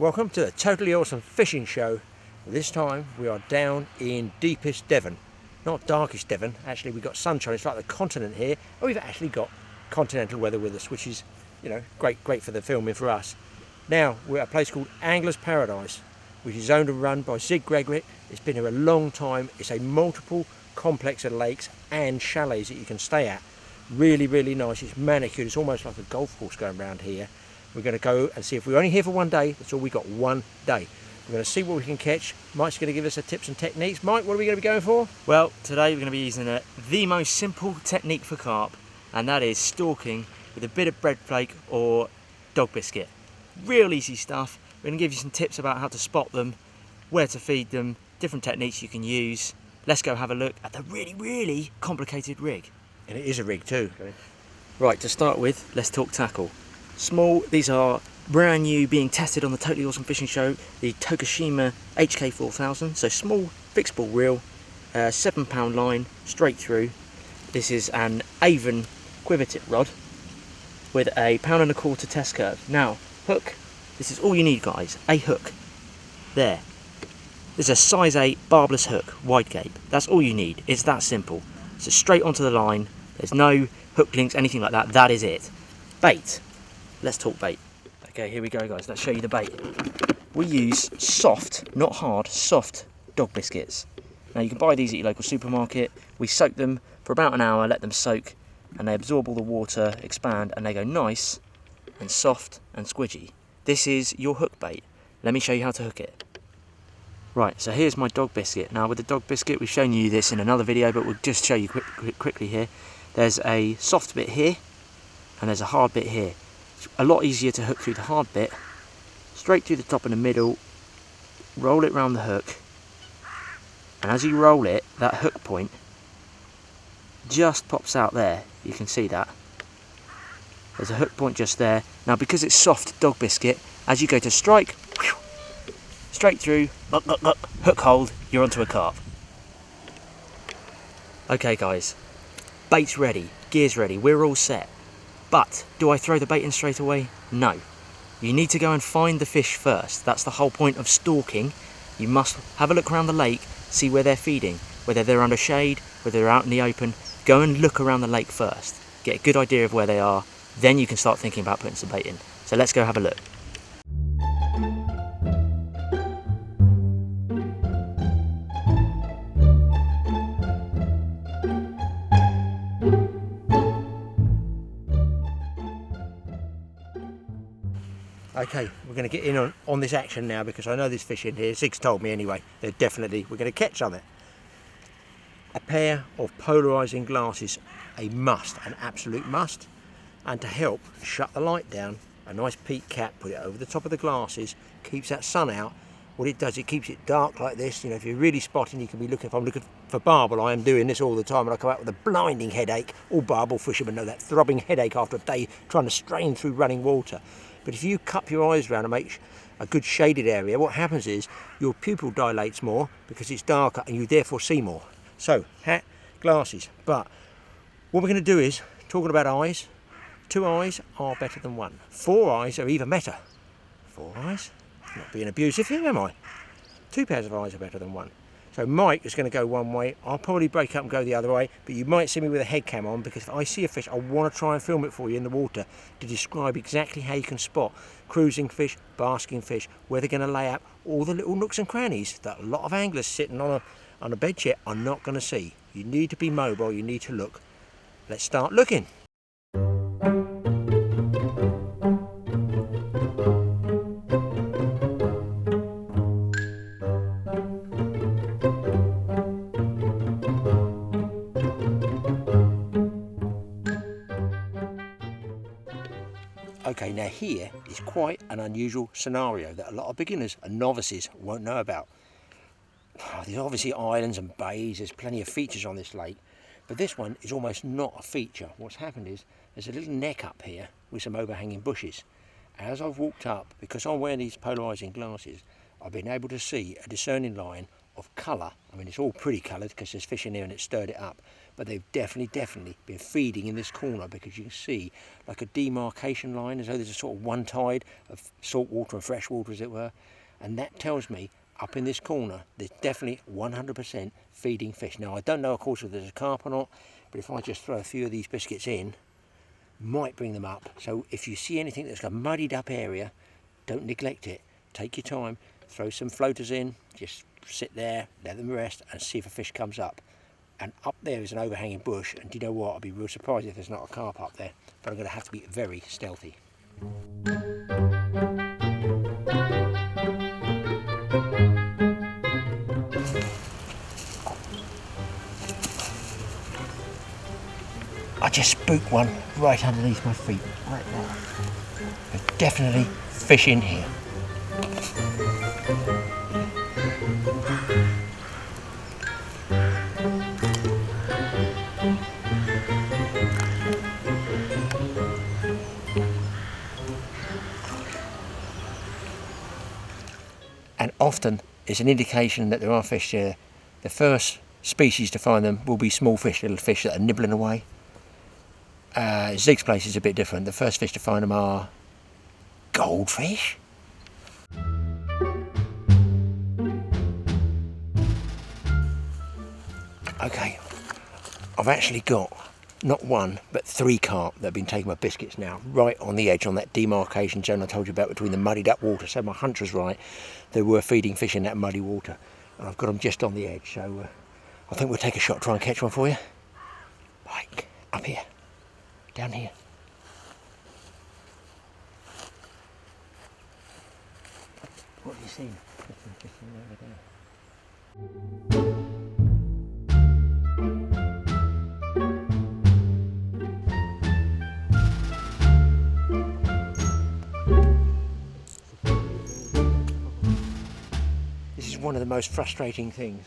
Welcome to the Totally Awesome Fishing Show. This time we are down in deepest Devon. Not darkest Devon, actually we've got sunshine, it's like the continent here. And we've actually got continental weather with us, which is, you know, great for the filming for us. Now we're at a place called Angler's Paradise, which is owned and run by Gregorek. It's been here a long time. It's a multiple complex of lakes and chalets that you can stay at. Really nice. It's manicured. It's almost like a golf course going around here. We're going to go and see if we're only here for one day. That's all we got, one day. We're going to see what we can catch. Mike's going to give us the tips and techniques. Mike, what are we going to be going for? Well, today we're going to be using the most simple technique for carp, and that is stalking with a bit of bread flake or dog biscuit. Real easy stuff. We're going to give you some tips about how to spot them, where to feed them, different techniques you can use. Let's go have a look at the really complicated rig. And it is a rig too. Okay. Right, to start with, let's talk tackle. Small, these are brand new, being tested on the Totally Awesome Fishing Show, the Tokushima HK4000. So small, fixed ball reel, 7 pound line, straight through. This is an Avon quiver tip rod with a 1.25 pound test curve. Now, hook, this is all you need guys, a hook. There. This is a size 8 barbless hook, wide gape. That's all you need, it's that simple. So straight onto the line, there's no hook links, anything like that, that is it. Bait. Let's talk bait. Okay, here we go guys, let's show you the bait. We use soft, not hard, soft dog biscuits. Now you can buy these at your local supermarket. We soak them for about an hour, let them soak, and they absorb all the water, expand, and they go nice and soft and squidgy. This is your hook bait. Let me show you how to hook it. Right, so here's my dog biscuit. Now with the dog biscuit, we've shown you this in another video, but we'll just show you quickly here. There's a soft bit here, and there's a hard bit here. A lot easier to hook through the hard bit, straight through the top and the middle, roll it round the hook, and as you roll it, that hook point just pops out there. You can see that. There's a hook point just there. Now because it's soft dog biscuit, as you go to strike, straight through, hook hold, you're onto a carp. Okay guys, bait's ready, gear's ready, we're all set. But, do I throw the bait in straight away? No. You need to go and find the fish first. That's the whole point of stalking. You must have a look around the lake, see where they're feeding, whether they're under shade, whether they're out in the open. Go and look around the lake first. Get a good idea of where they are. Then you can start thinking about putting some bait in. So let's go have a look. Okay, we're going to get in on this action now because I know there's fish in here. Zig's told me anyway. We're going to catch something. A pair of polarising glasses, a must, an absolute must. And to help shut the light down, a nice peak cap, put it over the top of the glasses, keeps that sun out. What it does, it keeps it dark like this. You know, if you're really spotting, you can be looking, if I'm looking for barbel, I am doing this all the time, and I come out with a blinding headache. All barbel fishermen know that throbbing headache after a day trying to strain through running water. But if you cup your eyes around and make a good shaded area, what happens is your pupil dilates more because it's darker and you therefore see more. So, hat, glasses. But what we're going to do is, talking about eyes, 2 eyes are better than 1. 4 eyes are even better. 4 eyes? Not being abusive here, am I? 2 pairs of eyes are better than 1. So Mike is going to go one way, I'll probably break up and go the other way, but you might see me with a head cam on because if I see a fish, I want to try and film it for you in the water to describe exactly how you can spot cruising fish, basking fish, where they're going to lay up, all the little nooks and crannies that a lot of anglers sitting on a bed chair are not going to see. You need to be mobile, you need to look. Let's start looking. Okay, now here is quite an unusual scenario that a lot of beginners and novices won't know about. There's obviously islands and bays, there's plenty of features on this lake, but this one is almost not a feature. What's happened is there's a little neck up here with some overhanging bushes. As I've walked up, because I'm wearing these polarising glasses, I've been able to see a discerning line of colour. I mean, it's all pretty coloured because there's fish in there and it stirred it up. But they've definitely been feeding in this corner, because you can see like a demarcation line, as though there's a sort of one tide of salt water and fresh water, as it were. And that tells me up in this corner there's definitely 100% feeding fish. Now, I don't know, of course, if there's a carp or not, but if I just throw a few of these biscuits in, might bring them up. So if you see anything that's got a muddied up area, don't neglect it. Take your time, throw some floaters in, just sit there, let them rest, and see if a fish comes up. And up there is an overhanging bush, and do you know what? I'd be real surprised if there's not a carp up there, but I'm going to have to be very stealthy. I just spooked one right underneath my feet, right there. There's definitely fish in here. And often it's an indication that there are fish there. The first species to find them will be small fish, little fish that are nibbling away. Zig's place is a bit different. The first fish to find them are goldfish. Okay, I've actually got not one but 3 carp that have been taking my biscuits now, right on the edge, on that demarcation zone I told you about between the muddied up water. So my hunch was right, there were feeding fish in that muddy water, and I've got them just on the edge. So I think we'll take a shot, try and catch one for you. Mike, up here, down here. What have you seen? This is one of the most frustrating things.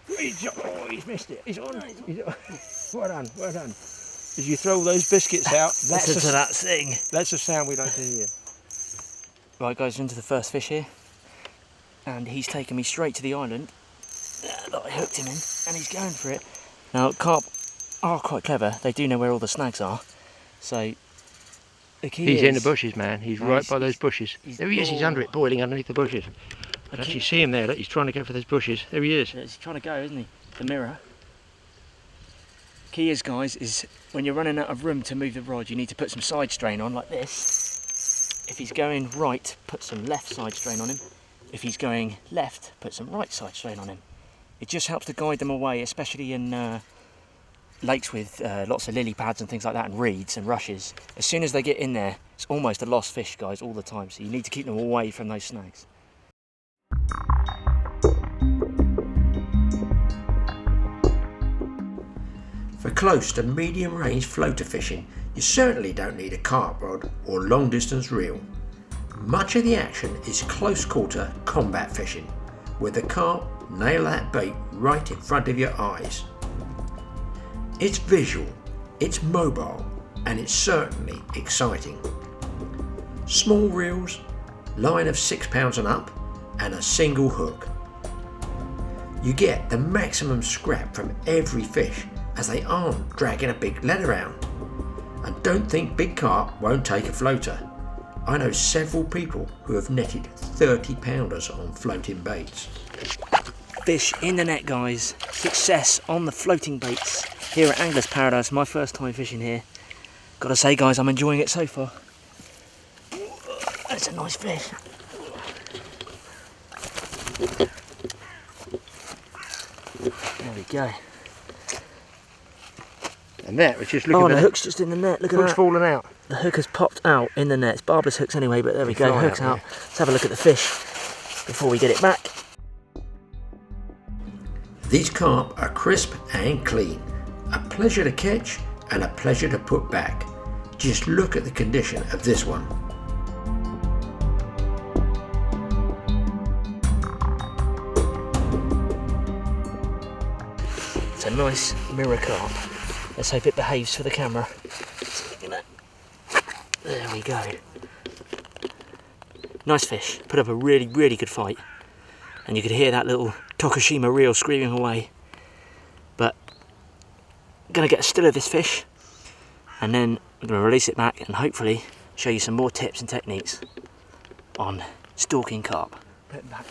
Oh, he's missed it. He's on. Well done, well done. As you throw those biscuits out, Listen to that thing. That's a sound we like to hear. Right, guys, into the first fish here, and he's taken me straight to the island that I hooked him in, and he's going for it. Now, carp are quite clever. They do know where all the snags are, so the key He's is, in the bushes, man. He's right by those bushes. There he is. He's under it, boiling underneath the bushes. I can actually see him there. Look, he's trying to go for those bushes. There he is. He's trying to go, isn't he? The mirror. Key is, guys, is when you're running out of room to move the rod, you need to put some side strain on like this. If he's going right, put some left side strain on him. If he's going left, put some right side strain on him. It just helps to guide them away, especially in lakes with lots of lily pads and things like that, and reeds and rushes. As soon as they get in there, it's almost a lost fish, guys, all the time. So you need to keep them away from those snags. For close to medium range floater fishing, you certainly don't need a carp rod or long distance reel. Much of the action is close quarter combat fishing, where the carp nail that bait right in front of your eyes. It's visual, it's mobile, and it's certainly exciting. Small reels, line of 6 pounds and up, and a single hook. You get the maximum scrap from every fish, as they aren't dragging a big lead around. And don't think big carp won't take a floater. I know several people who have netted 30-pounders on floating baits. Fish in the net, guys. Success on the floating baits here at Angler's Paradise. My first time fishing here. Gotta say, guys, I'm enjoying it so far. That's a nice fish. There we go. And that was just looking. Oh, the hook's just in the net. Look at that. Hook's fallen out. The hook has popped out in the net. It's barbless hooks anyway, but there we go. Hook's out. Let's have a look at the fish before we get it back. These carp are crisp and clean. A pleasure to catch and a pleasure to put back. Just look at the condition of this one. It's a nice mirror carp. Let's hope it behaves for the camera. There we go. Nice fish. Put up a really, really good fight. and you could hear that little Tokushima reel screaming away. But I'm going to get a still of this fish, and then I'm going to release it back and hopefully show you some more tips and techniques on stalking carp. Put it back.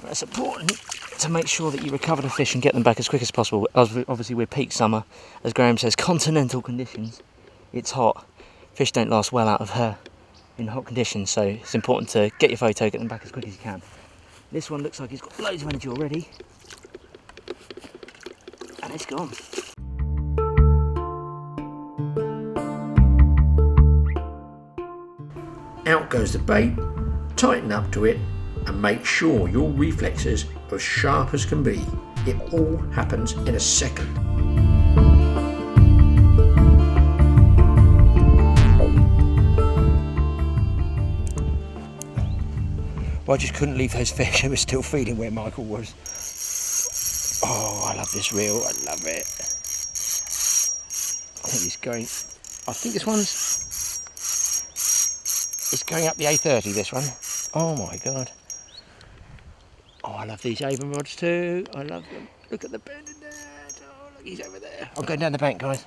It's important to make sure that you recover the fish and get them back as quick as possible. Obviously we're peak summer, as Graeme says, continental conditions. It's hot. Fish don't last well out of her in hot conditions, so it's important to get your photo, get them back as quick as you can. This one looks like he's got loads of energy already, and it's gone. Out goes the bait, tighten up to it, and make sure your reflexes are as sharp as can be. It all happens in a second. Well, I just couldn't leave those fish. They were still feeding where Michael was. Oh, I love this reel. I love it. I think he's going. I think this one's. It's going up the A30. This one. Oh my God. Oh, I love these Avon rods too. I love them. Look at the bend in there. Oh, look, he's over there. I'm going down the bank, guys.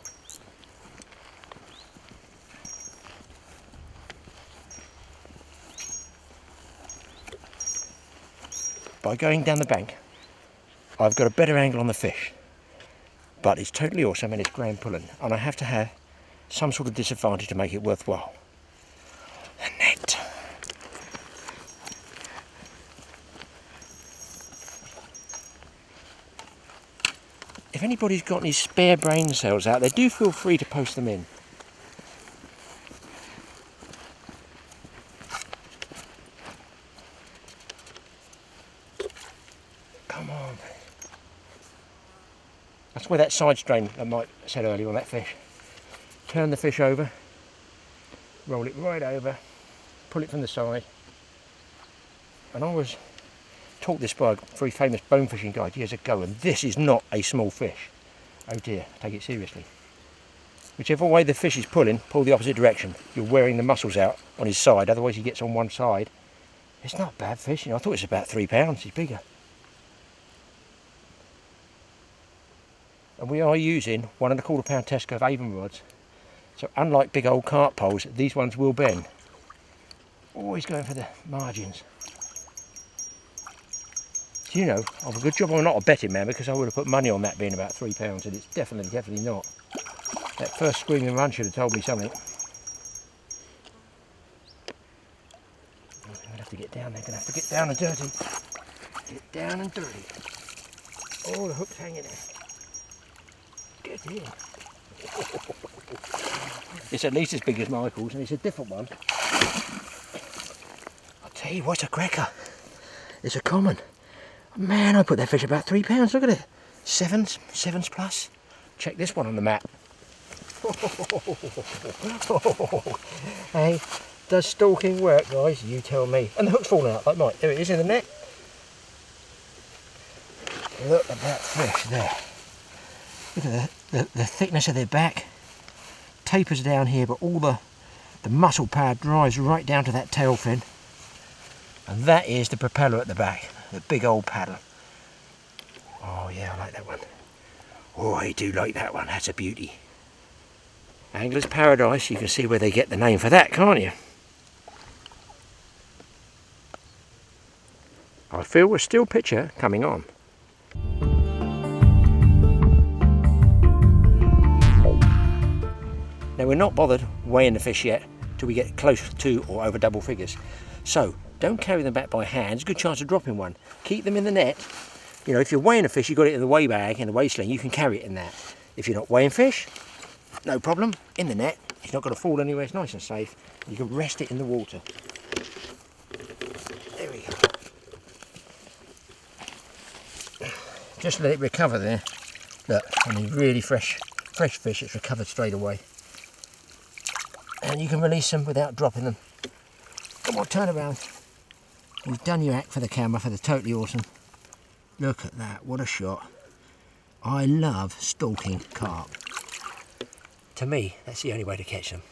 By going down the bank, I've got a better angle on the fish, but it's totally awesome, and it's Graeme Pullen, and I have to have some sort of disadvantage to make it worthwhile. The net. If anybody's got any spare brain cells out there, do feel free to post them in. Come on. That's where that side strain I might have said earlier on that fish. Turn the fish over, roll it right over, pull it from the side. And I was taught this by a very famous bone fishing guide years ago, and this is not a small fish. Oh dear, take it seriously. Whichever way the fish is pulling, pull the opposite direction. You're wearing the muscles out on his side, otherwise he gets on one side. It's not bad fishing. I thought it was about 3 pounds, it's bigger. And we are using 1¼ pound Tesco of Avon rods. So unlike big old carp poles, these ones will bend. Always going for the margins. Do you know, I've a good job I'm not a betting man, because I would have put money on that being about 3 pounds, and it's definitely not. That first screaming run should have told me something. I'm going to have to get down there, going to have to get down and dirty. Get down and dirty. Oh, the hook's hanging there. Get in. It's at least as big as Michael's, and it's a different one. I'll tell you what, it's a cracker. It's a common. Man, I put that fish about 3 pounds, look at it. Sevens plus. Check this one on the map. Hey, does stalking work, guys? You tell me. And the hook's falling out like mine. There it is in the net. Look at that fish there. Look at the thickness of their back. Tapers down here, but all the muscle power drives right down to that tail fin. And that is the propeller at the back. The big old paddle. Oh yeah, I like that one. Oh, I do like that one. That's a beauty. Angler's Paradise. You can see where they get the name for that, can't you? I feel a still picture coming on. Now we're not bothered weighing the fish yet till we get close to or over double figures. So don't carry them back by hand. There's a good chance of dropping one. Keep them in the net. You know, if you're weighing a fish, you've got it in the weigh bag, in the weigh sling, you can carry it in that. If you're not weighing fish, no problem, in the net. It's not going to fall anywhere, it's nice and safe. You can rest it in the water. There we go. Just let it recover there. Look, I mean, really fresh fish, it's recovered straight away. And you can release them without dropping them. Come on, turn around. You've done your act for the camera, for the totally awesome. Look at that, what a shot. I love stalking carp. To me, that's the only way to catch them.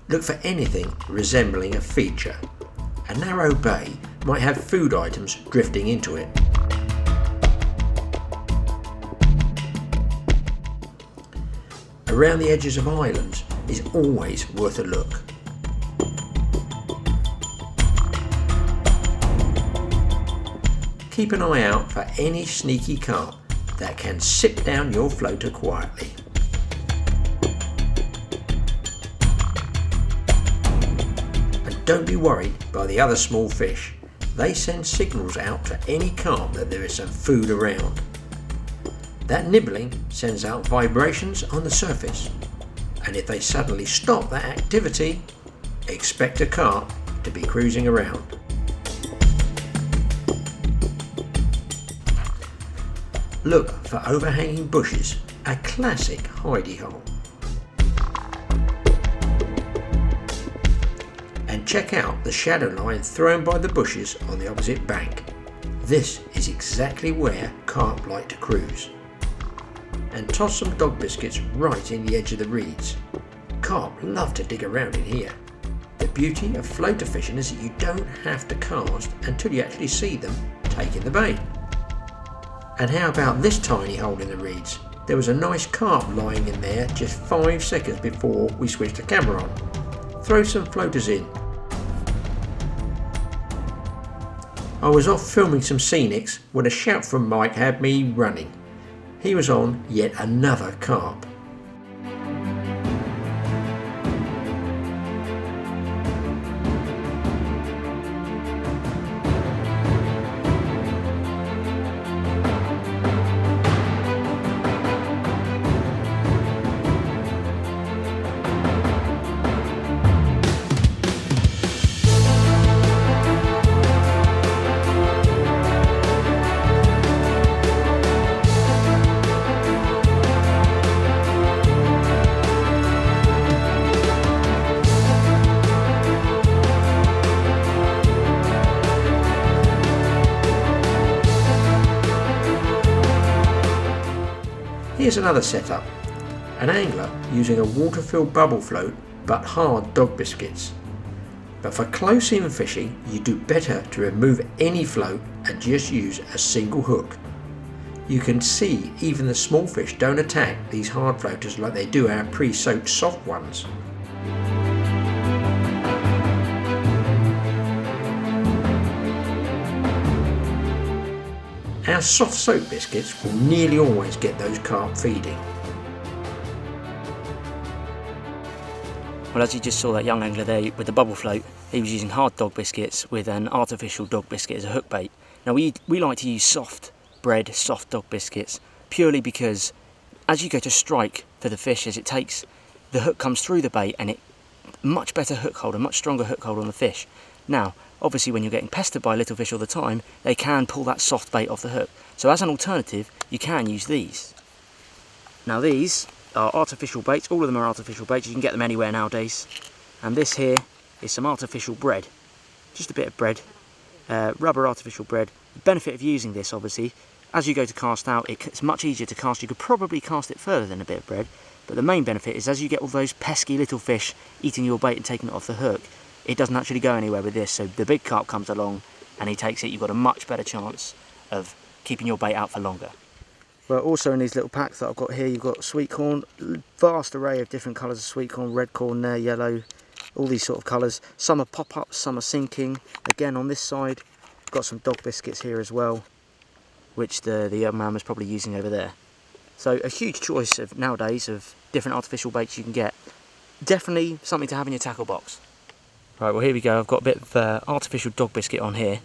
Look for anything resembling a feature. A narrow bay might have food items drifting into it. Around the edges of islands is always worth a look. Keep an eye out for any sneaky carp that can sit down your floater quietly. And don't be worried by the other small fish. They send signals out to any carp that there is some food around. That nibbling sends out vibrations on the surface, and if they suddenly stop that activity, expect a carp to be cruising around. Look for overhanging bushes, a classic hidey hole. And check out the shadow line thrown by the bushes on the opposite bank. This is exactly where carp like to cruise. And toss some dog biscuits right in the edge of the reeds. Carp love to dig around in here. The beauty of floater fishing is that you don't have to cast until you actually see them taking the bait. And how about this tiny hole in the reeds? There was a nice carp lying in there just 5 seconds before we switched the camera on. Throw some floaters in. I was off filming some scenics when a shout from Mike had me running. He was on yet another carp. Here's another setup, an angler using a water-filled bubble float but hard dog biscuits. But for close-in fishing you do better to remove any float and just use a single hook. You can see even the small fish don't attack these hard floaters like they do our pre-soaked soft ones. Our soft soap biscuits will nearly always get those carp feeding. Well, as you just saw that young angler there with the bubble float, he was using hard dog biscuits with an artificial dog biscuit as a hook bait. Now we like to use soft bread, soft dog biscuits, purely because as you go to strike for the fish, as it takes, the hook comes through the bait and it much better hook hold, a much stronger hook hold on the fish. Now, obviously when you're getting pestered by little fish all the time, they can pull that soft bait off the hook. So as an alternative, you can use these. Now these are artificial baits, all of them are artificial baits, you can get them anywhere nowadays. And this here is some artificial bread, just a bit of bread, rubber artificial bread. The benefit of using this, obviously, as you go to cast out, it's much easier to cast. You could probably cast it further than a bit of bread, but the main benefit is as you get all those pesky little fish eating your bait and taking it off the hook, it doesn't actually go anywhere with this. So the big carp comes along and he takes it, you've got a much better chance of keeping your bait out for longer. Well, also in these little packs that I've got here, you've got sweet corn, vast array of different colours of sweet corn, red corn there, yellow, all these sort of colours. Some are pop-ups, some are sinking. Again, on this side, got some dog biscuits here as well, which the young man was probably using over there. So a huge choice of nowadays of different artificial baits you can get. Definitely something to have in your tackle box. Right, well here we go, I've got a bit of artificial dog biscuit on here,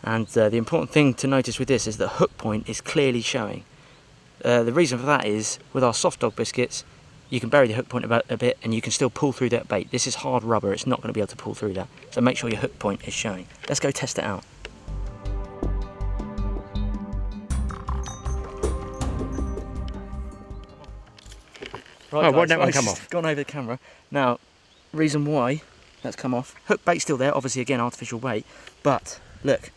and the important thing to notice with this is the hook point is clearly showing. The reason for that is, with our soft dog biscuits, you can bury the hook point about a bit and you can still pull through that bait. This is hard rubber, it's not going to be able to pull through that, so make sure your hook point is showing. Let's go test it out. Right, oh, why did that one come off? Gone over the camera. Now, reason why that's come off. Hook bait's still there, obviously again artificial bait, but look,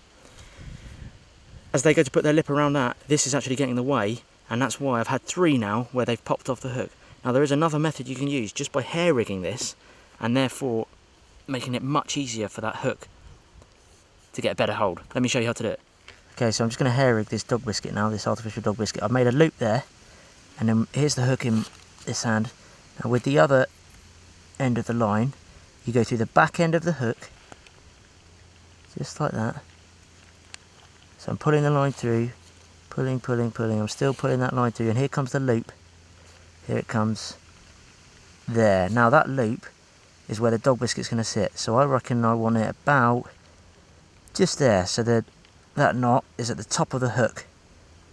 as they go to put their lip around that, this is actually getting in the way, and that's why I've had 3 now where they've popped off the hook. Now there is another method you can use just by hair rigging this, and therefore making it much easier for that hook to get a better hold. Let me show you how to do it. Okay, so I'm just going to hair rig this dog biscuit now, this artificial dog biscuit. I've made a loop there, and then here's the hook in this hand. Now with the other end of the line, you go through the back end of the hook, just like that. So I'm pulling the line through, pulling, I'm still pulling that line through, and here comes the loop. Here it comes there. Now that loop is where the dog biscuit's going to sit, so I reckon I want it about just there, so that knot is at the top of the hook,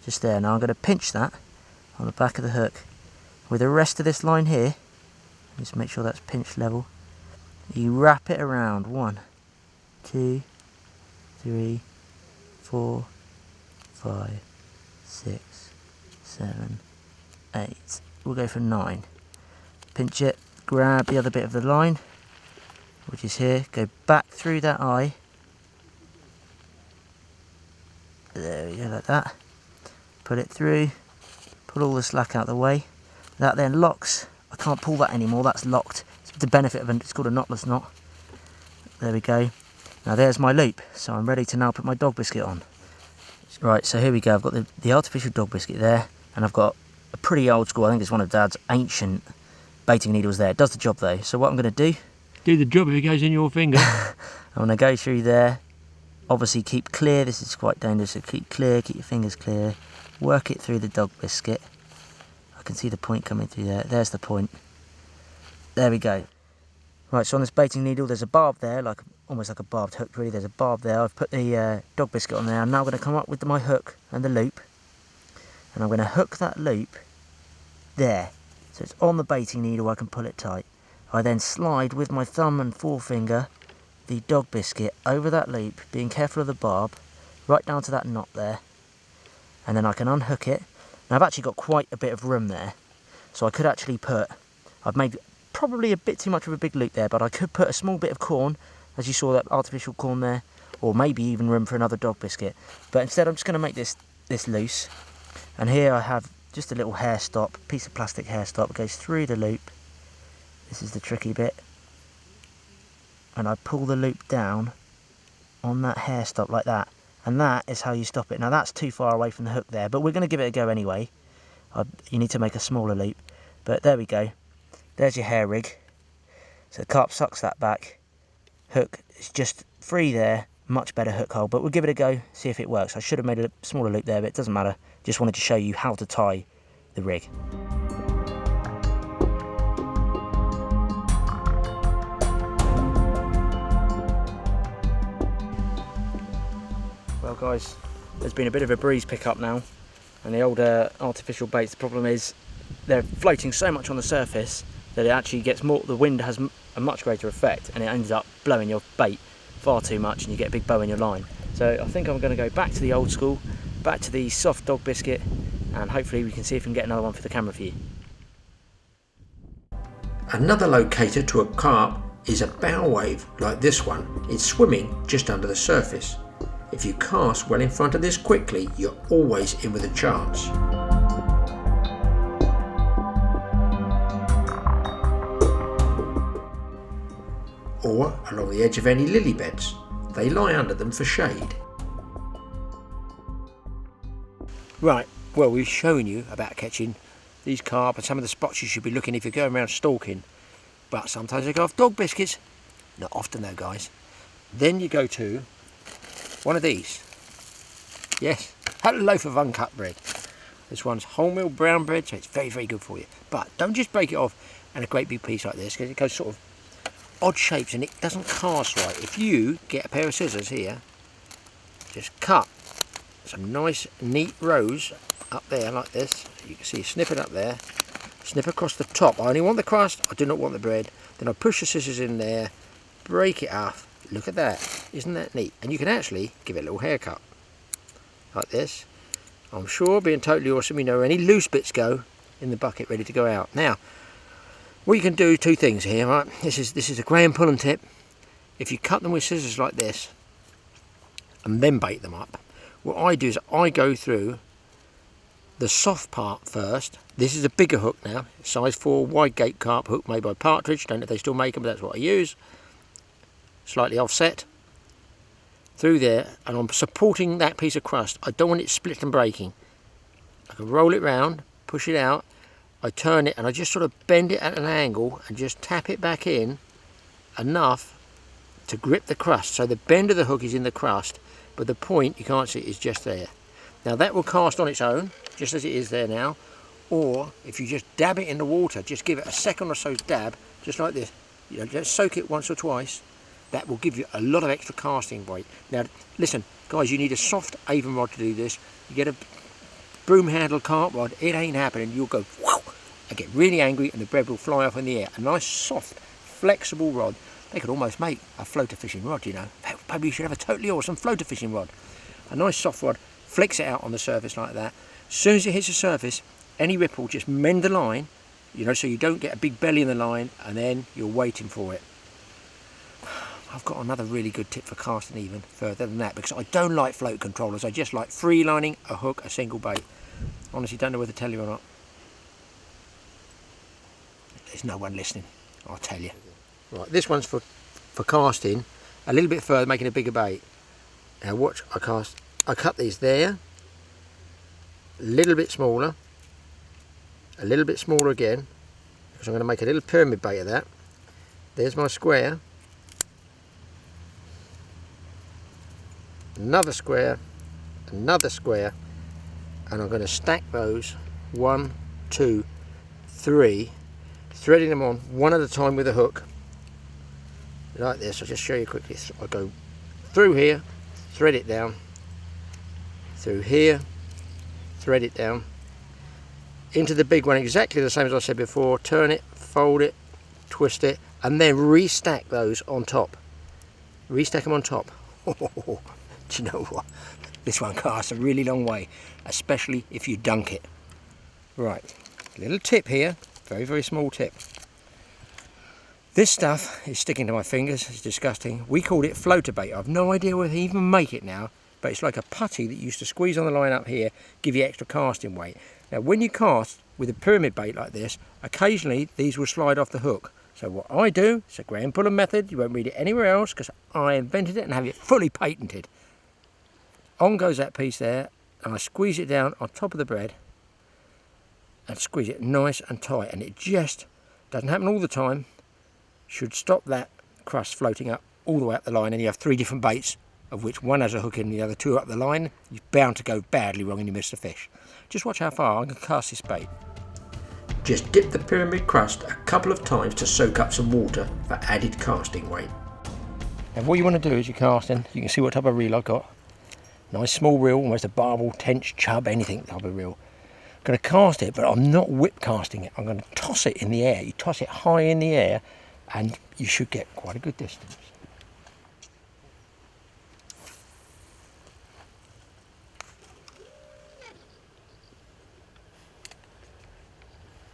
just there. Now I'm going to pinch that on the back of the hook with the rest of this line here. Just make sure that's pinched level. You wrap it around 1, 2, 3, 4, 5, 6, 7, 8. We'll go for 9. Pinch it, grab the other bit of the line, which is here, go back through that eye. There we go, like that. Put it through, pull all the slack out of the way. That then locks. I can't pull that anymore, that's locked. It's the benefit of it, it's called a knotless knot. There we go. Now there's my loop, so I'm ready to now put my dog biscuit on. Right, so here we go. I've got the artificial dog biscuit there, and I've got a pretty old school, I think it's one of Dad's ancient baiting needles there. It does the job though. So what I'm going to do the job if it goes in your finger. I'm going to go through there. Obviously keep clear, this is quite dangerous, so keep clear, keep your fingers clear. Work it through the dog biscuit. I can see the point coming through there. There's the point. There we go. Right, so on this baiting needle there's a barb there, like almost like a barbed hook really. There's a barb there. I've put the dog biscuit on there. I'm now going to come up with my hook and the loop, and I'm going to hook that loop there. So it's on the baiting needle, I can pull it tight. I then slide with my thumb and forefinger the dog biscuit over that loop, being careful of the barb, right down to that knot there, and then I can unhook it. Now I've actually got quite a bit of room there, so I could actually I've made probably a bit too much of a big loop there, but I could put a small bit of corn, as you saw that artificial corn there, or maybe even room for another dog biscuit. But instead I'm just going to make this loose, and here I have just a little hair stop, piece of plastic hair stop that goes through the loop. This is the tricky bit. And I pull the loop down on that hair stop like that. And that is how you stop it. Now that's too far away from the hook there, but we're going to give it a go anyway. You need to make a smaller loop. But there we go. There's your hair rig. So the carp sucks that back. Hook is just free there. Much better hook hole. But we'll give it a go, see if it works. I should have made a smaller loop there, but it doesn't matter. Just wanted to show you how to tie the rig. Well guys, there's been a bit of a breeze pickup now, and the old artificial baits, the problem is they're floating so much on the surface that it actually gets more, the wind has a much greater effect, and it ends up blowing your bait far too much and you get a big bow in your line. So I think I'm going to go back to the old school, back to the soft dog biscuit, and hopefully we can see if we can get another one for the camera for you. Another locator to a carp is a bow wave like this one. It's swimming just under the surface. If you cast well in front of this quickly, you're always in with a chance. Or along the edge of any lily beds. They lie under them for shade. Right, well we've shown you about catching these carp and some of the spots you should be looking if you're going around stalking. But sometimes they go off dog biscuits. Not often though guys. Then you go to one of these. Yes, a loaf of uncut bread. This one's wholemeal brown bread, so it's very, very good for you. But don't just break it off in a great big piece like this, because it goes sort of odd shapes and it doesn't cast right. If you get a pair of scissors here, just cut some nice neat rows up there like this. You can see a snippet up there, snip across the top. I only want the crust, I do not want the bread. Then I push the scissors in there, break it off. Look at that, isn't that neat? And you can actually give it a little haircut like this. I'm sure, being totally awesome, you know where any loose bits go in the bucket ready to go out. Now we can do two things here, right? This is a Graeme Pullen tip. If you cut them with scissors like this and then bait them up, what I do is I go through the soft part first. This is a bigger hook now, size 4 wide gate carp hook made by Partridge. Don't know if they still make them, but that's what I use. Slightly offset. through there, and I'm supporting that piece of crust. I don't want it split and breaking. I can roll it round, push it out, I turn it, and I just sort of bend it at an angle and just tap it back in enough to grip the crust. So the bend of the hook is in the crust, but the point, you can't see it, is just there. Now that will cast on its own, just as it is there now, or if you just dab it in the water, just give it a second or so dab, just like this, you know, just soak it once or twice, that will give you a lot of extra casting weight. Now listen guys, you need a soft Avon rod to do this. You get a broom handled carp rod, it ain't happening. You'll go whoa, and get really angry and the bread will fly off in the air. A nice soft flexible rod. They could almost make a floater fishing rod, you know. Maybe you should have a totally awesome floater fishing rod. A nice soft rod, flicks it out on the surface like that. As soon as it hits the surface, any ripple, just mend the line, you know, so you don't get a big belly in the line, and then you're waiting for it. I've got another really good tip for casting even further than that, because I don't like float controllers. I just like free lining, a hook, a single bait. Honestly, don't know whether to tell you or not. There's no one listening, I'll tell you. Right, this one's for casting a little bit further, making a bigger bait. Now watch, I cut these there, a little bit smaller again, because I'm going to make a little pyramid bait of that. There's my square, another square, another square, and I'm going to stack those 1, 2, 3, threading them on one at a time with a hook, like this. I'll just show you quickly. I go through here, thread it down, through here, thread it down, into the big one exactly the same as I said before, turn it, fold it, twist it, and then restack those on top. Restack them on top. Do you know what? This one casts a really long way, especially if you dunk it. Right, little tip here, very, very small tip. This stuff is sticking to my fingers, it's disgusting. We called it floater bait. I've no idea whether they even make it now, but it's like a putty that you used to squeeze on the line up here, give you extra casting weight. Now when you cast with a pyramid bait like this, occasionally these will slide off the hook. So what I do, it's a Graeme Pullen method, you won't read it anywhere else because I invented it and have it fully patented. On goes that piece there, and I squeeze it down on top of the bread and squeeze it nice and tight, and it just doesn't happen all the time. Should stop that crust floating up all the way up the line, and you have 3 different baits, of which one has a hook in and the other 2 up the line. You're bound to go badly wrong and you miss the fish. Just watch how far I can cast this bait. Just dip the pyramid crust a couple of times to soak up some water for added casting weight. And what you want to do is you're casting, you can see what type of reel I've got. Nice small reel, almost a barbel, tench, chub, anything type of reel. I'm going to cast it, but I'm not whip casting it. I'm going to toss it in the air. You toss it high in the air and you should get quite a good distance.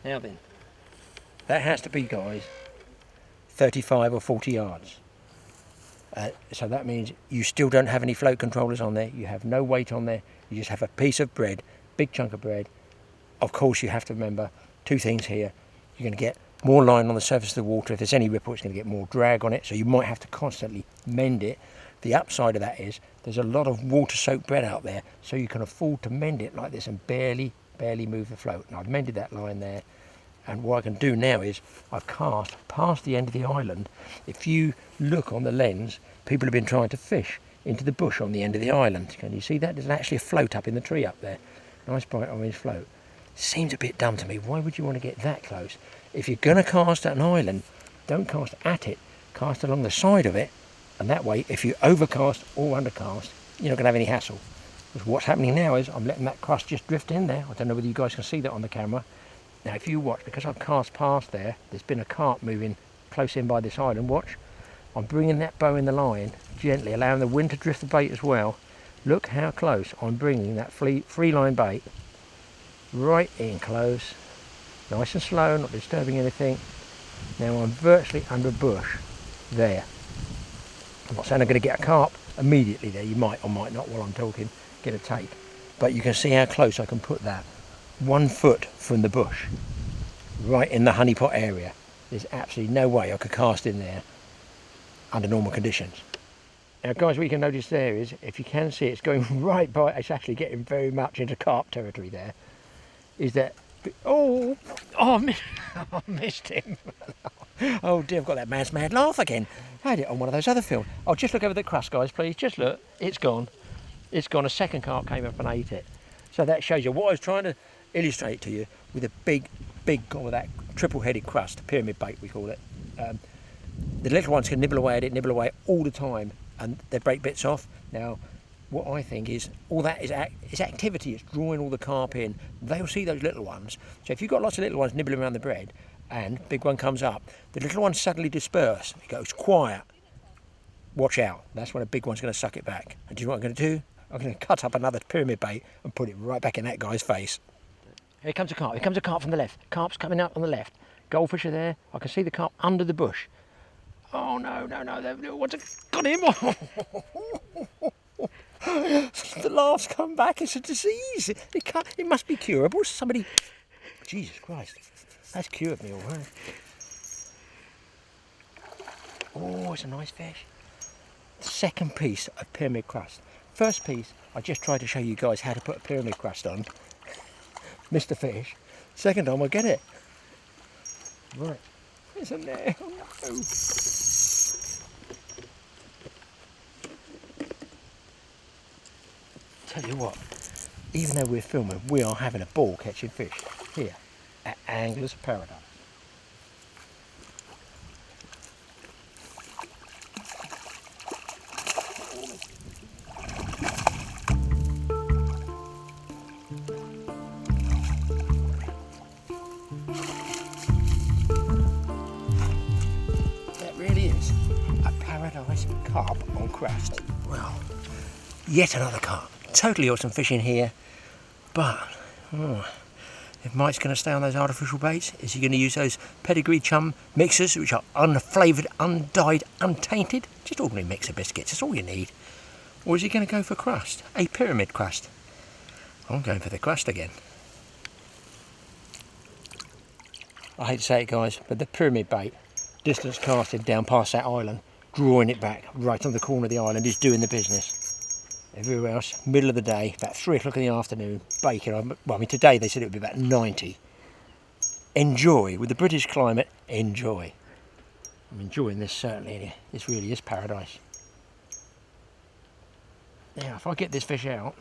Now then, that has to be, guys, 35 or 40 yards. So that means you still don't have any float controllers on there, you have no weight on there, you just have a piece of bread, big chunk of bread. Of course you have to remember 2 things here. You're going to get more line on the surface of the water. If there's any ripple, it's going to get more drag on it, so you might have to constantly mend it. The upside of that is there's a lot of water-soaked bread out there, so you can afford to mend it like this and barely move the float. And I've mended that line there, and what I can do now is I've cast past the end of the island. If you look on the lens, people have been trying to fish into the bush on the end of the island. Can you see that? There's actually a float up in the tree up there. Nice bright orange float. Seems a bit dumb to me. Why would you want to get that close? If you're going to cast at an island, don't cast at it, cast along the side of it, and that way if you overcast or undercast, you're not going to have any hassle. Because what's happening now is I'm letting that crust just drift in there. I don't know whether you guys can see that on the camera. Now if you watch, because I've cast past there, there's been a carp moving close in by this island. Watch, I'm bringing that bow in the line gently, allowing the wind to drift the bait as well. Look how close I'm bringing that free line bait right in close, nice and slow, not disturbing anything. Now I'm virtually under a bush there. I'm not saying I'm going to get a carp immediately there. You might or might not, while I'm talking, get a take, but you can see how close I can put that. 1 foot from the bush, right in the honeypot area. There's absolutely no way I could cast in there under normal conditions. Now guys, what you can notice there is, if you can see, it's going right by, it's actually getting very much into carp territory there, is that, oh, I missed him. Oh dear, I've got that man's mad laugh again. I had it on one of those other films. Oh, just look over the crust, guys, please. Just look. It's gone. It's gone. A second carp came up and ate it. So that shows you what I was trying to illustrate to you with a big with that triple-headed crust, pyramid bait we call it. The little ones can nibble away at it, nibble away all the time, and they break bits off. Now, what I think is all that is activity. It's drawing all the carp in. They'll see those little ones. So if you've got lots of little ones nibbling around the bread, and big one comes up, the little ones suddenly disperse. It goes quiet. Watch out. That's when a big one's going to suck it back. And do you know what I'm going to do? I'm going to cut up another pyramid bait and put it right back in that guy's face. Here comes a carp. Here comes a carp from the left. Carp's coming up on the left. Goldfish are there. I can see the carp under the bush. Oh no, no, no. What's got him? The laughs come back. It's a disease. It must be curable. Somebody... Jesus Christ. That's cured me all right. Oh, it's a nice fish. Second piece of pyramid crust. First piece, I just tried to show you guys how to put a pyramid crust on. Missed the fish. Second time, I get it. Right. There's a there. Oh, no. Tell you what, even though we're filming, we are having a ball catching fish here at Angler's Paradise. That really is a paradise carp on crust. Well, yet another carp. Totally awesome fishing here, but if Mike's going to stay on those artificial baits, is he going to use those pedigree chum mixers, which are unflavoured, undyed, untainted? Just ordinary mixer biscuits, that's all you need. Or is he going to go for crust, a pyramid crust? I'm going for the crust again. I hate to say it guys, but the pyramid bait, distance casting down past that island, drawing it back right on the corner of the island is doing the business. Everywhere else, middle of the day, about 3 o'clock in the afternoon, baking. Well, I mean, today they said it would be about 90. Enjoy, with the British climate, enjoy. I'm enjoying this certainly. This really is paradise. Now, if I get this fish out,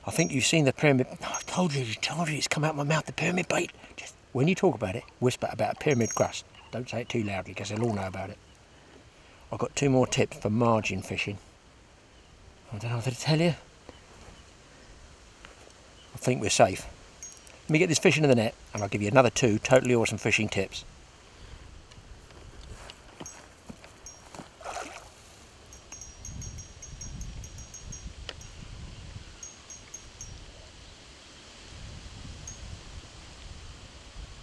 I think you've seen the pyramid. Oh, I told you, it's come out my mouth, the pyramid bait. Just when you talk about it, whisper about a pyramid crust. Don't say it too loudly because they'll all know about it. I've got 2 more tips for margin fishing. I don't know what to tell you. I think we're safe. Let me get this fish into the net and I'll give you another 2 totally awesome fishing tips.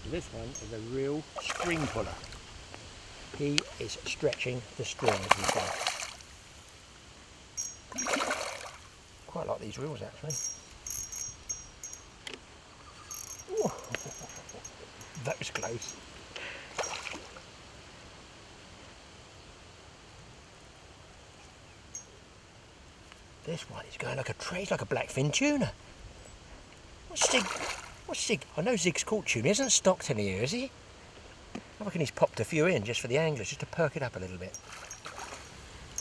This one is a real string puller. He is stretching the string, as we say. Quite like these reels actually. Ooh, that was close. This one is going like a tray, like a blackfin tuna. What's Zig? I know Zig's caught tuna. He hasn't stocked any here, is he? I reckon he's popped a few in just for the anglers, just to perk it up a little bit.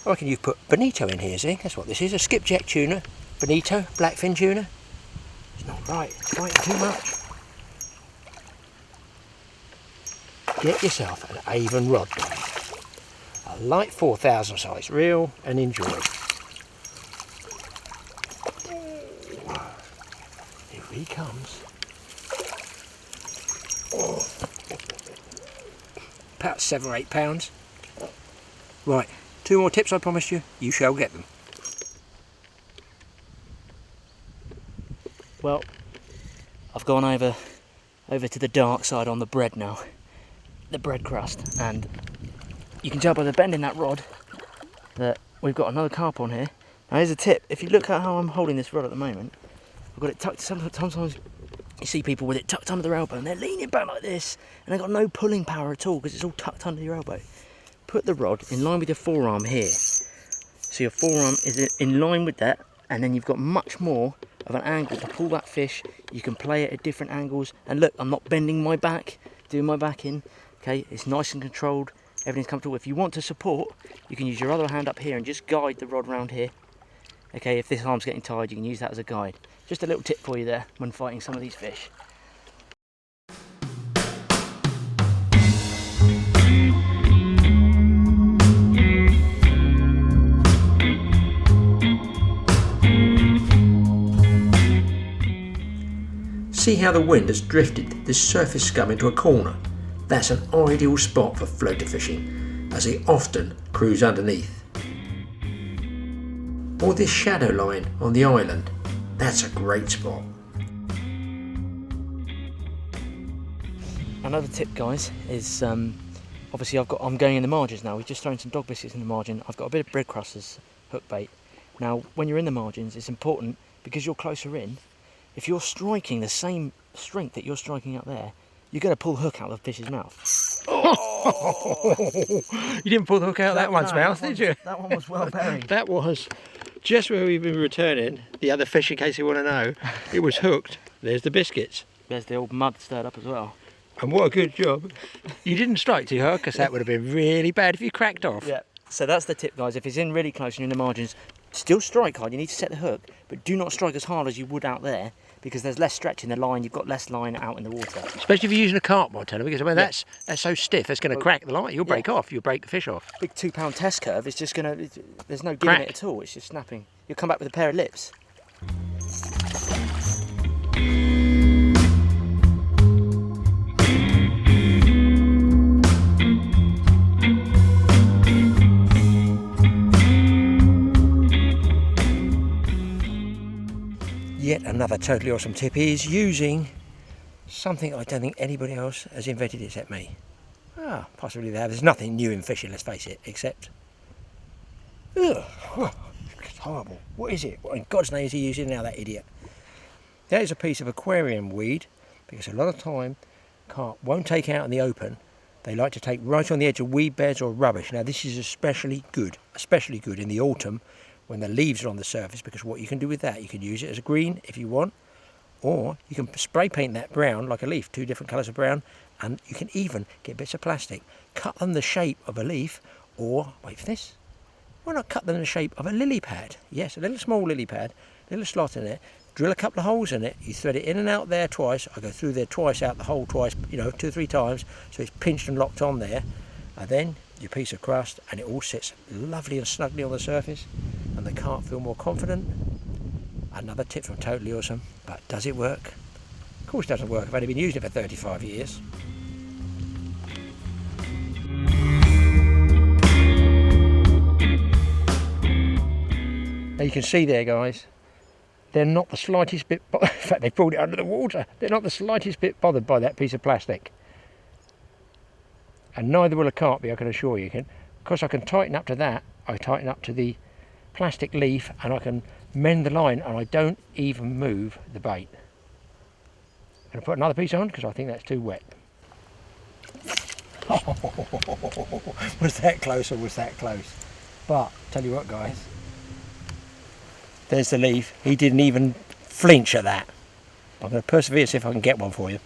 I reckon you've put bonito in here, Zig. That's what this is, a skipjack tuna. Bonito, blackfin tuna. It's not right, it's biting too much. Get yourself an Avon rod, guys. A light 4000 size reel and enjoy. Here he comes. Oh. About 7 or 8 pounds. Right, 2 more tips I promised you. You shall get them. Well, I've gone over to the dark side on the bread now, the bread crust, and you can tell by the bend in that rod that we've got another carp on here. Now here's a tip: if you look at how I'm holding this rod at the moment, I've got it tucked. Sometimes you see people with it tucked under their elbow and they're leaning back like this, and they've got no pulling power at all because it's all tucked under your elbow. Put the rod in line with your forearm here, So your forearm is in line with that, and then you've got much more of an angle to pull that fish. You can play it at different angles, and look, I'm not bending my back, doing my back in. Okay, it's nice and controlled, everything's comfortable. If you want to support, you can use your other hand up here and just guide the rod round here. Okay, if this arm's getting tired, you can use that as a guide. Just a little tip for you there when fighting some of these fish. See how the wind has drifted this surface scum into a corner? That's an ideal spot for floater fishing, as they often cruise underneath. Or this shadow line on the island, that's a great spot. Another tip, guys, is obviously I'm going in the margins now. We've just thrown some dog biscuits in the margin. I've got a bit of bread crust as hook bait. Now, when you're in the margins, it's important, because you're closer in, if you're striking the same strength that you're striking up there, you're going to pull the hook out of the fish's mouth. Oh! You didn't pull the hook out of that one's mouth, did you? That one was well buried. That was just where we've been returning the other fish, in case you want to know. It was hooked. There's the biscuits. There's the old mud stirred up as well. And what a good job. You didn't strike too hard, because that would have been really bad if you cracked off. Yeah. So that's the tip, guys. If it's in really close and you're in the margins, still strike hard. You need to set the hook, but do not strike as hard as you would out there, because there's less stretch in the line. You've got less line out in the water. Especially if you're using a carp rod, because I mean, that's so stiff, it's going to crack the line. You'll break off. You'll break the fish off. Big 2 pound test curve is just going to, there's no giving it at all. It's just snapping. You'll come back with a pair of lips. Yet another totally awesome tip is using something I don't think anybody else has invented except me. Ah, possibly they have. There's nothing new in fishing, let's face it, except... Ugh, it's horrible. What is it? What in God's name is he using now, that idiot? That is a piece of aquarium weed, because a lot of time carp won't take out in the open. They like to take right on the edge of weed beds or rubbish. Now this is especially good in the autumn, when the leaves are on the surface, because what you can do with that, you can use it as a green if you want, or you can spray paint that brown like a leaf, 2 different colours of brown, and you can even get bits of plastic, cut them the shape of a leaf, or, wait for this, why not cut them in the shape of a lily pad? Yes, a little small lily pad, little slot in it, drill a couple of holes in it, you thread it in and out there twice. I go through there twice, out the hole twice, 2 or 3 times, so it's pinched and locked on there, and then your piece of crust, and it all sits lovely and snugly on the surface, and the carp feel more confident. Another tip from Totally Awesome, but does it work? Of course it doesn't work. I've only been using it for 35 years. Now you can see there, guys, they're not the slightest bit, in fact they pulled it under the water, they're not the slightest bit bothered by that piece of plastic. And neither will a carp be, I can assure you. Because I can tighten up to that, I tighten up to the plastic leaf, and I can mend the line, and I don't even move the bait. I'm going to put another piece on, because I think that's too wet. Was that close or was that close? But, tell you what guys, there's the leaf. He didn't even flinch at that. I'm going to persevere, see if I can get one for you.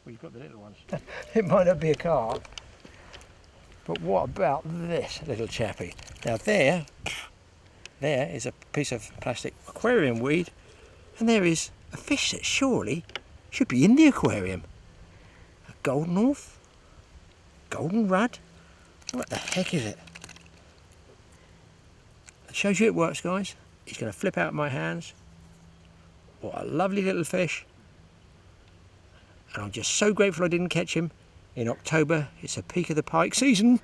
Well, you've got the little ones. It might not be a carp, but what about this little chappie? Now there is a piece of plastic aquarium weed, and there is a fish that surely should be in the aquarium. A golden orph? Golden rudd? What the heck is it? It shows you it works, guys. He's going to flip out of my hands. What a lovely little fish. And I'm just so grateful I didn't catch him in October. It's the peak of the pike season.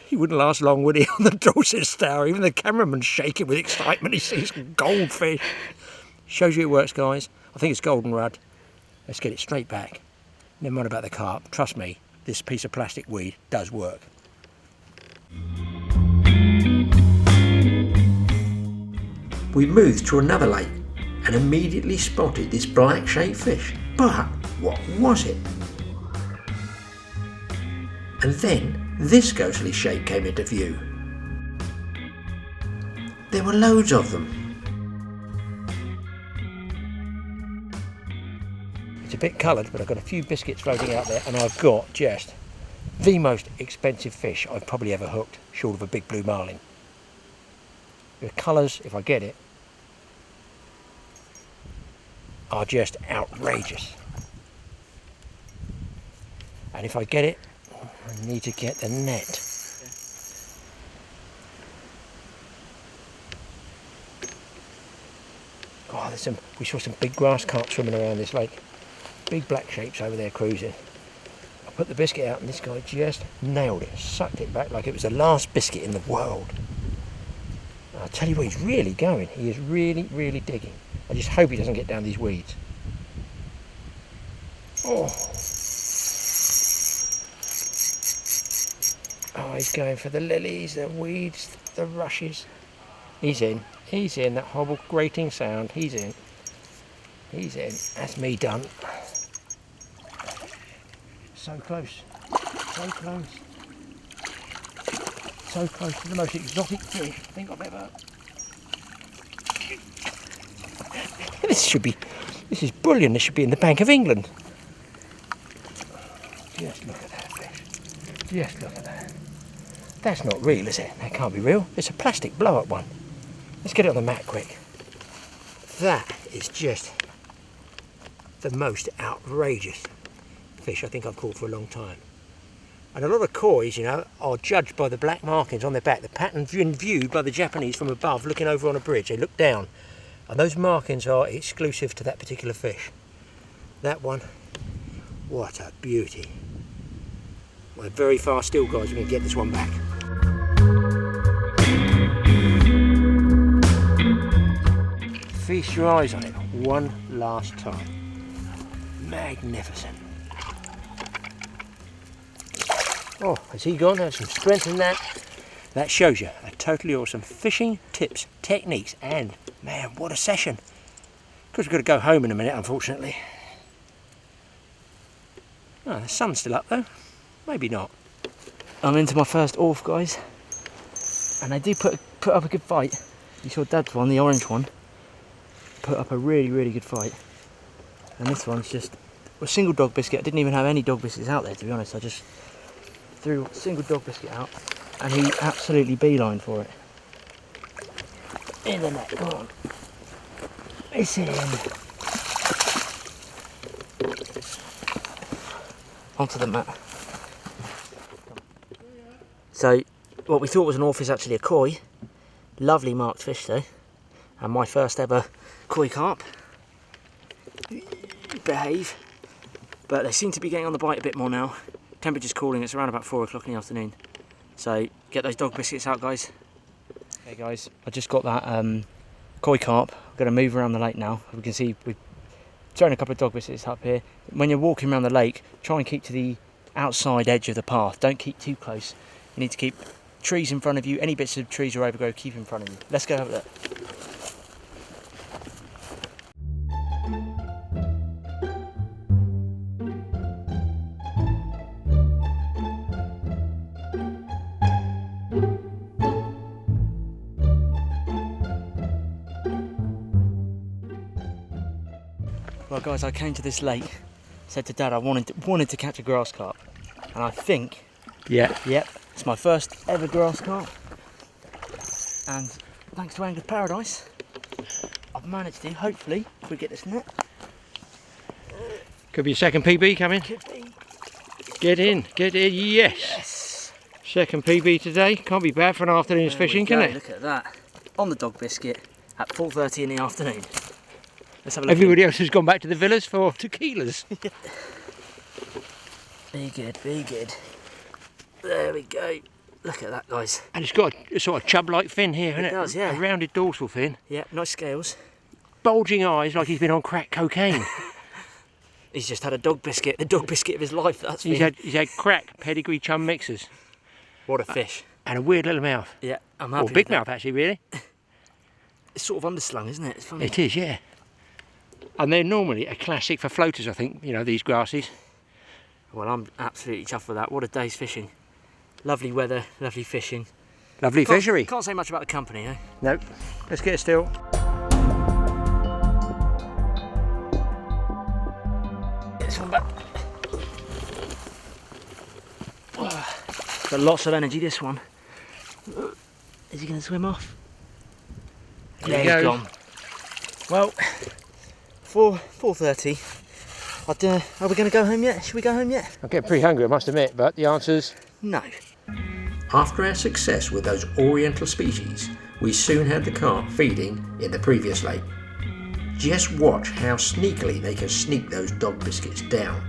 He wouldn't last long, would he, on the Dorset Stour? Even the cameraman's shaking with excitement. He sees goldfish. Shows you it works, guys. I think it's golden rudd. Let's get it straight back. Never mind about the carp. Trust me, this piece of plastic weed does work. We moved to another lake and immediately spotted this black shaped fish. But what was it? And then this ghostly shape came into view. There were loads of them. It's a bit coloured, but I've got a few biscuits floating out there, and I've got just the most expensive fish I've probably ever hooked, short of a big blue marlin. The colours, if I get it, are just outrageous. And if I get it, I need to get the net. Oh, we saw some big grass carp swimming around this lake. Big black shapes over there cruising. I put the biscuit out and this guy just nailed it, sucked it back like it was the last biscuit in the world. I'll tell you what, he's really going. He is really, really digging. I just hope he doesn't get down these weeds. Oh. Oh, he's going for the lilies, the weeds, the rushes. He's in. He's in. That horrible grating sound. He's in. He's in. That's me done. So close. So close. So close to the most exotic fish I think I've ever. This is brilliant. This should be in the Bank of England. Just look at that fish. Just look at that. That's not real, is it? That can't be real. It's a plastic blow-up one. Let's get it on the mat quick. That is just the most outrageous fish I think I've caught for a long time. And a lot of kois, you know, are judged by the black markings on their back. The pattern viewed by the Japanese from above, looking over on a bridge. They look down, and those markings are exclusive to that particular fish. That one, what a beauty. We're very far still, guys. We're going to get this one back. Feast your eyes on it one last time. Magnificent. Oh, has he gone? There's some strength in that. That shows you a totally awesome fishing tips, techniques, and man, what a session. Because we've got to go home in a minute, unfortunately. Oh, the sun's still up though. Maybe not. I'm into my first orf, guys, and they do put up a good fight. You saw Dad's one, the orange one, put up a really good fight. And this one's just a single dog biscuit. I didn't even have any dog biscuits out there, to be honest. I just threw a single dog biscuit out, and he absolutely beelined for it. In the net, come on. It's in. Onto the mat. So, what we thought was an orf is actually a koi. Lovely marked fish though. And my first ever koi carp. Behave. But they seem to be getting on the bite a bit more now. Temperature's cooling, it's around about 4 o'clock in the afternoon. So, get those dog biscuits out, guys. Okay guys, I just got that koi carp. I'm going to move around the lake now. We can see we've thrown a couple of dog biscuits up here. When you're walking around the lake, try and keep to the outside edge of the path. Don't keep too close. You need to keep trees in front of you. Any bits of trees or overgrowth, keep in front of you. Let's go have a look. Well guys, I came to this lake, said to Dad I wanted to catch a grass carp, and I think, yep, it's my first ever grass carp, and thanks to Angler's Paradise, I've managed to, hopefully, if we get this net. Could be a second PB coming. Could be. Get in, yes! Second PB today, can't be bad for an afternoon's fishing, can it? Look at that, on the dog biscuit at 4:30 in the afternoon. Let's have a look. Everybody else has gone back to the villas for tequilas. Be good, be good. There we go. Look at that, guys. And it's got a sort of chub-like fin here, isn't it? It does, yeah. A rounded dorsal fin. Yeah, nice scales. Bulging eyes like he's been on crack cocaine. He's just had a dog biscuit, the dog biscuit of his life. That's he's had crack pedigree chum mixers. What a fish. And a weird little mouth. Yeah, I'm happy. Or big mouth, actually, really. It's sort of underslung, isn't it? It's funny. It is, yeah. And they're normally a classic for floaters, I think, you know, these grasses. Well, I'm absolutely chuffed with that. What a day's fishing. Lovely weather, lovely fishing. Lovely fishery. Can't say much about the company, eh? Nope. Let's get it still. Get this one back. Got lots of energy, this one. Is he going to swim off? There Yeah, he he's goes. gone. Well, 4:30. Are we going to go home yet? Should we go home yet? I'm getting pretty hungry, I must admit, but the answer's No. After our success with those oriental species, we soon had the carp feeding in the previous lake. Just watch how sneakily they can sneak those dog biscuits down.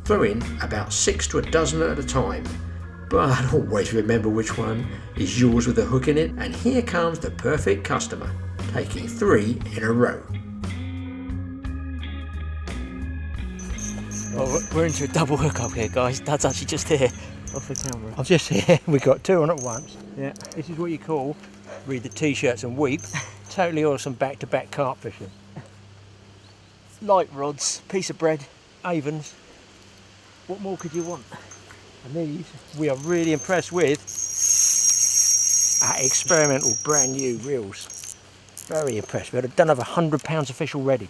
Throw in about 6 to a dozen at a time, but always remember which one is yours with a hook in it, and here comes the perfect customer, taking 3 in a row. Well, we're into a double hookup here, guys. Dad's actually just here, off the camera. I've just here, we got 2 on at once. Yeah. This is what you call, read the t-shirts and weep, totally awesome back-to-back carp fishing. Light rods, piece of bread. Avons, What more could you want? and these we are really impressed with our experimental brand new reels. Very impressed. We had done over 100 pounds of fish already.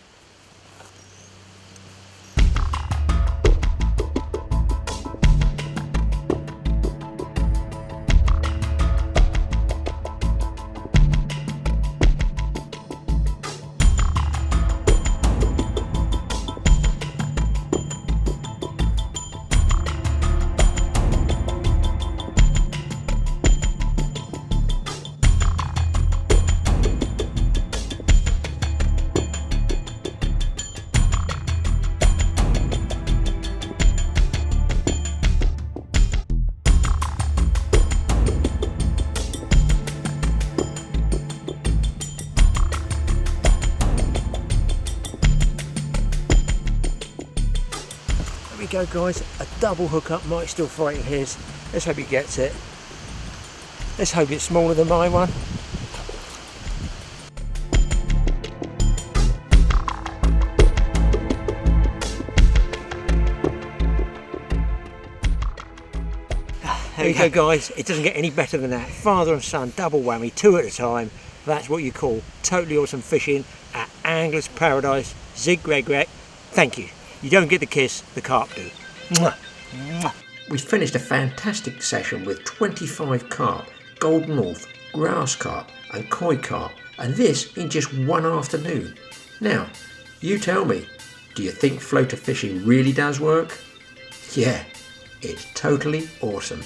There we go, guys, a double hookup. Mike's still fighting his. Let's hope he gets it. Let's hope it's smaller than my one. There you go, guys. It doesn't get any better than that. Father and son, double whammy, 2 at a time. That's what you call totally awesome fishing at Angler's Paradise. Zig Gregorek. Thank you. You don't get the kiss, the carp do. Mwah. Mwah. We finished a fantastic session with 25 carp, golden north, grass carp and koi carp, and this in just one afternoon. Now, you tell me, do you think floater fishing really does work? Yeah, it's totally awesome.